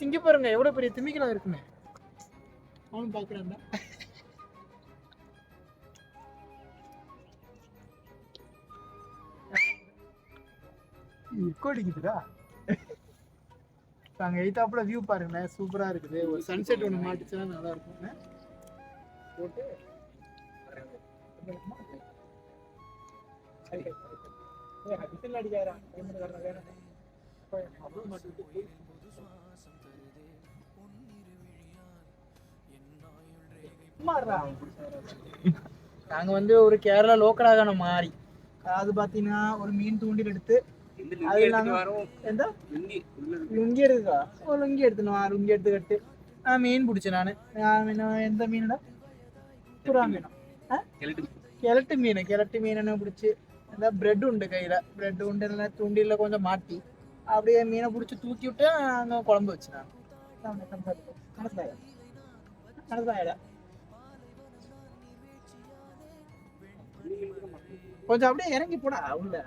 இங்க பாருங்க எவ்வளவு பெரிய திமிக்கலாம் இருக்குன்னு. அவனும் பாக்குறான்டா. அடிக்குதுடா. அங்க எய்தாப்புல வியூ பாருங்க, சூப்பரா இருக்குது. ஒரு சன்செட் ஒன்று மாட்டுச்சுன்னா நல்லா இருக்கும். போட்டு அடிக்காரா நாங்க வந்து ஒரு கேரளா லோக்கலாக மாறி, அது பாத்தீங்கன்னா ஒரு மீன் தூண்டில் எடுத்து லுங்கி எடுக்கா லுங்கி எடுத்துனுவா. லுங்கி எடுத்துக்கிட்டு மீன் பிடிச்சேன் நான். எந்த மீனடா? புறா மீனா? கிழட்டு மீன். கிழட்டு மீன் பிடிச்சி பிரெட் உண்டு கையில. பிரெட் உண்டு தூண்டில கொஞ்சம் மாட்டி அப்படியே மீனை பிடிச்சி தூக்கி விட்டு அங்கே குழம்பு வச்சுனாங்க. கணசாயிடா கொஞ்சம் அப்படியே இறங்கி போடா உள்ள.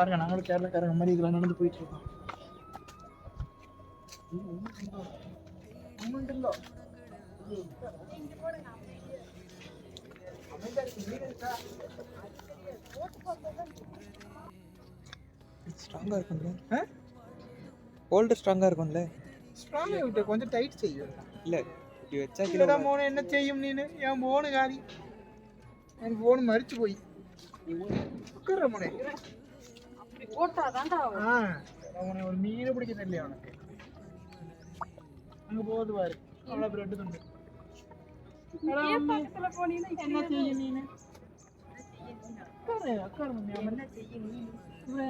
பாருங்க, நாங்களும் கேரளாக்காரங்க மாதிரி இதெல்லாம் நடந்து போயிட்டு இருக்கோம். ஸ்ட்ராங்கா இருக்கும்ல, ஹோல்டர் ஸ்ட்ராங்கா இருக்கும்ல. ஸ்ட்ராங் விட்டு கொஞ்சம் டைட் செய்யும். இல்ல இப்படி வச்சா கிலோ போன என்ன செய்யும் நீனு? என் போனு காரி எனக்கு போனு மறிச்சு போய் உட்கார மோனே. போட்டாதான்டா அவனை ஒரு மீன் பிடிக்க தெரியல அவனுக்கு. அங்க போகுது பாரு, அவ்வளோ பிரெட் துண்டு. என்ன செய்யும் நீனு?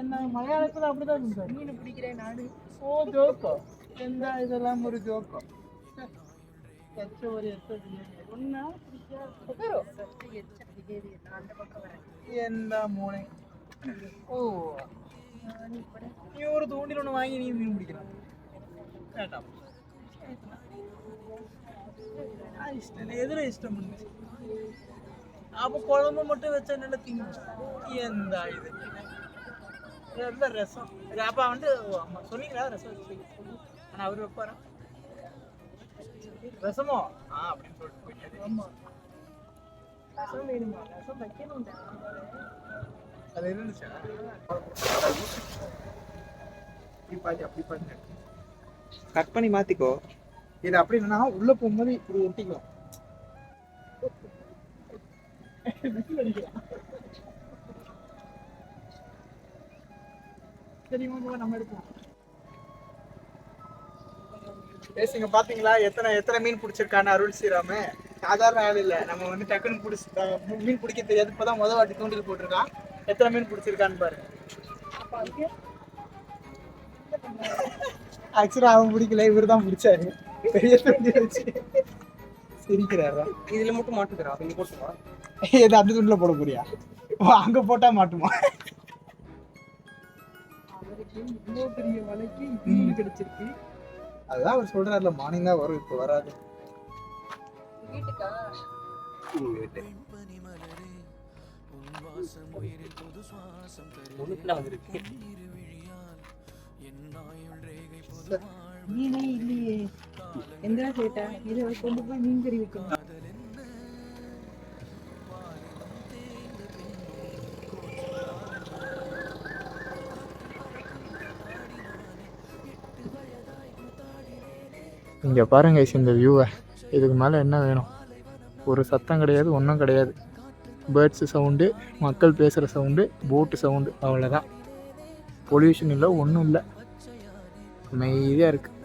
என்ன மலையாளத்துல அப்படிதான் இருந்தாரு. மீன் பிடிக்கிறேன் நாடு. ஓ ஜோக்கோ, எந்த இதெல்லாம் ஒரு ஜோக்கோ. ஒரு ஒன்னா என்ன மோனே. ஓ நீ ஒரு தூண்டில் ஒன்று வாங்கி நீ மீன் பிடிக்கலாம். வேண்டாம், இஷ்டம் எதிர இஷ்டம் பண்ணுச்சு. அப்போ குழம்பு மட்டும் வச்சா நல்லா திங்க. எந்த இது எல்லாம் ரசம் அப்பா வந்து அம்மா சொன்னீங்களா ரசம் வச்சு ஆனால் அவர் வைப்பாரா ரசமோ அப்படின்னு சொல்லிட்டு போயிட்டாரு. ஆமா, ரசம் வேணுமா? ரசம் வைக்கணும்டா. அது இருந்துச்சா? அப்படி பாருங்க, கட் பண்ணி மாத்திக்கோ. இது அப்படின்னா உள்ள போகும்போது இப்படி ஒட்டிக்கலாம். தெரியுமா நம்ம எடுப்போம். பேசுங்க. பாத்தீங்களா எத்தனை மீன் பிடிச்சிருக்கான்னு அருள் ஸ்ரீராமு. சாதாரண ஆள் இல்லை. நம்ம வந்து டக்குன்னு பிடிச்சி மீன் பிடிக்க தெரியாது. இப்பதான் முதல் வாட்டி தூண்டில் போட்டிருக்கான். எத்தனை மீன் பிடிச்சிருக்கான்னு பாருங்க. ஆக்சுவலா அவன் பிடிக்கல, இவர் தான் பிடிச்சாரு. பெரிய தூண்டில் வச்சு சிரிக்கிறாரா? இதுல மட்டும் மாட்டுக்கிறா, இங்க போட்டுமா? எது அந்த துண்டுல போட போறியா? அங்க போட்டா மாட்டுமா? இவ்வளோ பெரிய வலைக்கு மீன் கிடைச்சிருக்கு. அதுதான் அவர் சொல்றாருல, மார்னிங் தான் வரும், இப்போ வராது. வீட்டுக்கா மீனே இல்லையே. எந்த கேட்டா இதை கொண்டு போய் மீன் கறி வைக்கணும். இங்கே பாருங்க இந்த வியூவை. இதுக்கு மேலே என்ன வேணும்? ஒரு சத்தம் கிடையாது, ஒன்றும் கிடையாது. பேர்ட்ஸு சவுண்டு, மக்கள் பேசுகிற சவுண்டு, போட்டு சவுண்டு, அவ்வளோதான். பொல்யூஷன் இல்லை, ஒன்றும் இல்லை, அமைதியாக இருக்குது.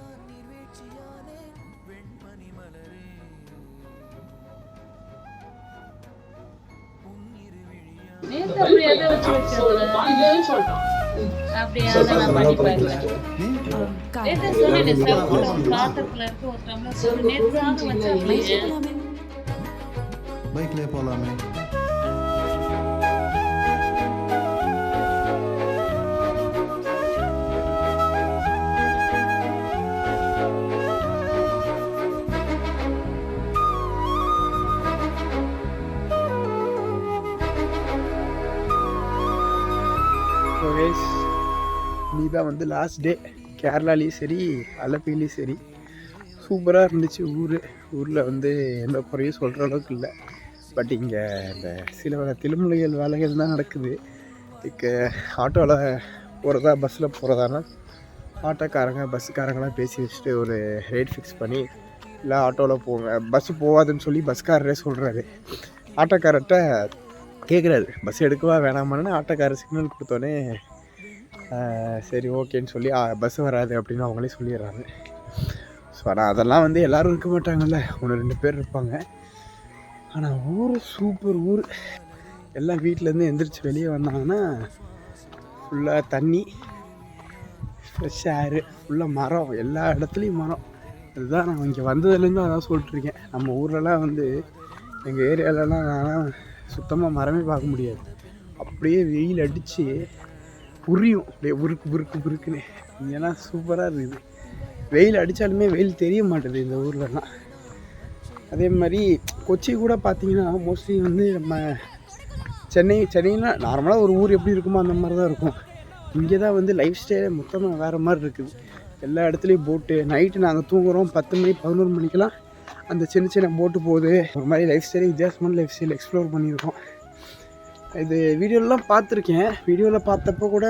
பைக்லேயே போகலாமே. இதுதான் வந்து லாஸ்ட் டே. கேரளாலேயும் சரி, அலப்பிலையும் சரி, சூப்பராக இருந்துச்சு. ஊரில் வந்து எந்த குறையும் சொல்கிற அளவுக்கு இல்லை. பட் இங்கே இந்த சில திருமலைகள் வேலைகள் தான் நடக்குது. இங்கே ஆட்டோவில் போகிறதா, பஸ்ஸில் போகிறதானா, ஆட்டோக்காரங்க பஸ்ஸுக்காரங்களாம் பேசி வச்சுட்டு ஒரு ரேட் ஃபிக்ஸ் பண்ணி, இல்லை ஆட்டோவில் போங்க, பஸ்ஸு போகாதுன்னு சொல்லி பஸ்காரரே சொல்கிறாரு. ஆட்டோக்காரர்கிட்ட கேட்குறாரு, பஸ் எடுக்கவா வேணாமான்னு. ஆட்டோக்காரர் சிக்னல் கொடுத்தோன்னே சரி ஓகேன்னு சொல்லி பஸ் வராது அப்படின்னு அவங்களே சொல்லிடுறாங்க. ஸோ ஆனால் அதெல்லாம் வந்து எல்லோரும் இருக்க மாட்டாங்கல்ல, 1-2 பேர் இருப்பாங்க. ஆனால் ஊர் சூப்பர் ஊர். எல்லாம் வீட்டிலேருந்து எந்திரிச்சு வெளியே வந்தாங்கன்னா ஃபுல்லாக தண்ணி, ஃப்ரெஷ் ஏரு, ஃபுல்லாக மரம், எல்லா இடத்துலையும் மரம். அதுதான் நான் இங்கே வந்ததுலேருந்து அதான் சொல்லிட்டுருக்கேன். நம்ம ஊர்லலாம் வந்து எங்கள் ஏரியாலலாம் நான் சுத்தமாக மரமே பார்க்க முடியாது. அப்படியே வெயில் அடித்து புரியும், அப்படியே உருக்குன்னு. இங்கெல்லாம் சூப்பராக இருக்குது. வெயில் அடித்தாலுமே வெயில் தெரிய மாட்டேது இந்த ஊர்லலாம். அதே மாதிரி கொச்சி கூட பார்த்திங்கன்னா மோஸ்ட்லி வந்து நம்ம சென்னையில் நார்மலாக ஒரு ஊர் எப்படி இருக்குமோ அந்த மாதிரி தான் இருக்கும். இங்கே தான் வந்து லைஃப் ஸ்டைலே மொத்தமாக வேறு மாதிரி இருக்குது. எல்லா இடத்துலையும் போட்டு, நைட்டு நாங்கள் தூங்குகிறோம் 10 மணி 11 மணிக்கெலாம் அந்த சின்ன போட்டு போகுது. ஒரு மாதிரி லைஃப் ஸ்டைலே வித்தியாசமான லைஃப் ஸ்டைல் எக்ஸ்ப்ளோர் பண்ணியிருக்கோம். இது வீடியோலாம் பார்த்துருக்கேன். வீடியோவில் பார்த்தப்போ கூட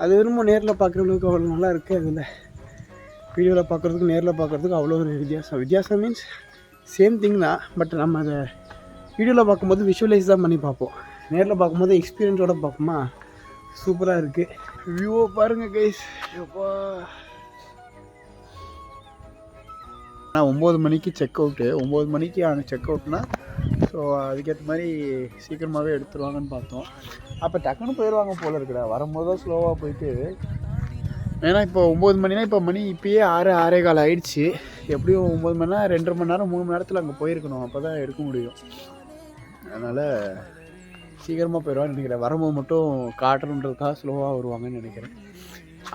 அது விரும்ப நேரில் பார்க்குற அளவுக்கு அவ்வளோ நல்லா இருக்குது. அதில் வீடியோவில் பார்க்குறதுக்கு நேரில் பார்க்குறதுக்கு அவ்வளோ ஒரு வித்தியாசம் மீன்ஸ் சேம் திங் தான். பட் நம்ம அதை வீடியோவில் பார்க்கும்போது விஷுவலைஸ் தான் பண்ணி பார்ப்போம். நேரில் பார்க்கும்போது எக்ஸ்பீரியன்ஸோடு பார்ப்போமா, சூப்பராக இருக்குது. வியூவை பாருங்கள் கைஸ். எப்பா 9 மணிக்கு செக் அவுட்டு. 9 மணிக்கு அங்கே செக் அவுட்னா ஸோ அதுக்கேற்ற மாதிரி சீக்கிரமாகவே எடுத்துருவாங்கன்னு பார்த்தோம். அப்போ டக்குன்னு போயிடுவாங்க போல் இருக்குடா. வரும்போது தான் ஸ்லோவாக போயிட்டு, ஏன்னா இப்போ 9 மணினா இப்போ மணி இப்போயே 6-6:15 ஆகிடுச்சு. எப்படியும் 9 மணினா 2.5 மணி நேரம் 3 மணி நேரத்தில் அங்கே போயிருக்கணும். அப்போ தான் எடுக்க முடியும். அதனால் சீக்கிரமாக போயிடுவான்னு நினைக்கிறேன். வரும்போது மட்டும் காட்டணுன்றதுக்காக ஸ்லோவாக வருவாங்கன்னு நினைக்கிறேன்.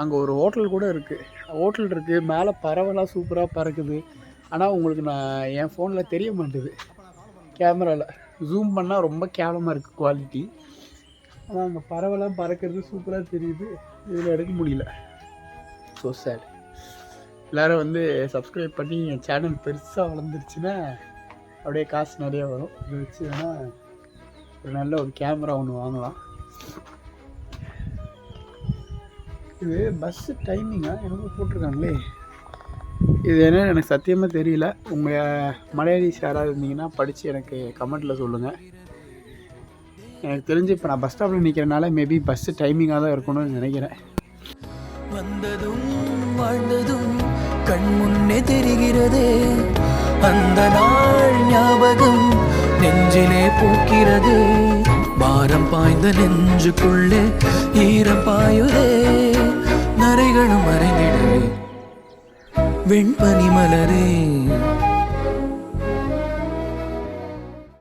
அங்கே ஒரு ஹோட்டல் கூட இருக்குது. ஹோட்டல் இருக்குது, மேலே பறவைலாம் சூப்பராக பறக்குது. ஆனால் உங்களுக்கு நான் என் ஃபோனில் தெரிய மாட்டேது, கேமராவில் ஜூம் பண்ணால் ரொம்ப கேவலமாக இருக்குது குவாலிட்டி. ஆனால் அங்கே பறவைலாம் பறக்கிறது சூப்பராக தெரியுது, இதில் எடுக்க முடியல. So sad. எல்லோரும் வந்து சப்ஸ்கிரைப் பண்ணி என் சேனல் பெருசாக வளர்ந்துருச்சுன்னா அப்படியே காசு நிறையா வரும். இதை வச்சு வேணால் ஒரு நல்ல ஒரு கேமரா ஒன்று வாங்கலாம். இது பஸ்ஸு டைமிங்காக எனக்கு போட்டிருக்காங்களே, இது என்னன்னு எனக்கு சத்தியமாக தெரியல. உங்கள் மலையாளிஸ் யாராவது இருந்தீங்கன்னா படித்து எனக்கு கமெண்ட்டில் சொல்லுங்கள். எனக்கு தெரிஞ்சு இப்போ நான் பஸ் ஸ்டாப்பில் நிற்கிறனால மேபி பஸ்ஸு டைமிங்காக தான் இருக்கணும்னு நினைக்கிறேன். வந்ததும் வாழ்ந்ததும் கண் முன்னே தெரிகிறதே, அந்த நாள் ஞாபகம் நெஞ்சிலே பூக்கிறது. பாரம் பாய்ந்த நெஞ்சுக்குள்ளே ஈரம் பாயுதே, நரைகளும் மறைந்திடவே வெண்பனி மலரே.